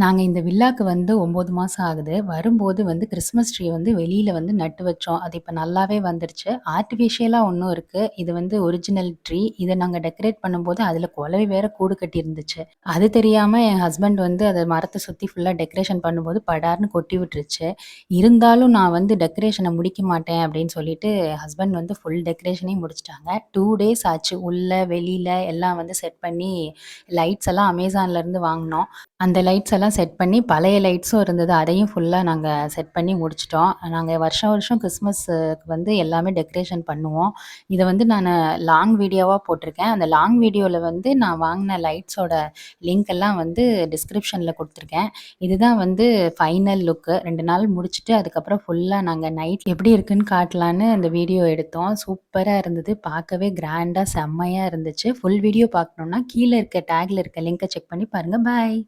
நாங்க இந்த வில்லாக்கு வந்து 9 மாசம் ஆகுது. வரும்போது வந்து கிறிஸ்மஸ் ட்ரீ வந்து வெளியில வந்து நட்டு வச்சோம். அது இப்ப நல்லாவே வந்துருச்சு. ஆர்ட்டிஃபிஷியலா ஒண்ணும் இருக்கு. இது வந்து ஒரிஜினல் ட்ரீ. இத நாங்க டெக்கரேட் பண்ணும்போது அதில குலவி வேற கூடு கட்டியிருந்துச்சு. அது தெரியாம என் ஹஸ்பண்ட் வந்து அத மரத்த சுத்தி ஃபுல்லா டெக்கரேஷன் பண்ணும்போது படார்ன்னு கொட்டி விட்டுருச்சு. இருந்தாலும் நான் வந்து டெக்கரேஷன முடிக்க மாட்டேன் அப்படின்னு சொல்லிட்டு ஹஸ்பண்ட் வந்து ஃபுல் டெக்கரேஷனையும் முடிச்சுட்டாங்க. 2 டேஸ் ஆச்சு. உள்ள, வெளியில எல்லாம் வந்து செட் பண்ணி லைட்ஸ் எல்லாம் அமேசான்லேருந்து வாங்குனோம். அந்த லைட்ஸ் எல்லாம் செட் பண்ணி பழைய லைட்ஸும் இருந்தது. அதையும் ஃபுல்லா நாங்க செட் பண்ணி முடிச்சுட்டோம். நாங்க வருஷம் வருஷம் கிறிஸ்மஸ்க்கு வந்து எல்லாமே டெக்கரேஷன் பண்ணுவோம். இத வந்து நானு லாங் வீடியோவா போட்டிருக்கேன். அந்த லாங் வீடியோல வந்து நான் வாங்குன லைட்ஸோட லிங்க் எல்லாம் வந்து டிஸ்கிரிப்ஷன்ல குடுத்துருக்கேன். இதுதான் வந்து ஃபைனல் லுக்கு. 2 நாள் முடிச்சுட்டு அதுக்கப்புறம் ஃபுல்லா நாங்க நைட் எப்படி இருக்குன்னு காட்டலான்னு அந்த வீடியோ எடுத்தோம். சூப்பரா இருந்தது. பார்க்கவே கிராண்டா செம்மையா இருந்துச்சு. ஃபுல் வீடியோ பார்க்கணும்னா கீழ இருக்க டேக்ல இருக்க லிங்க செக் பண்ணி பாருங்க. பாய்.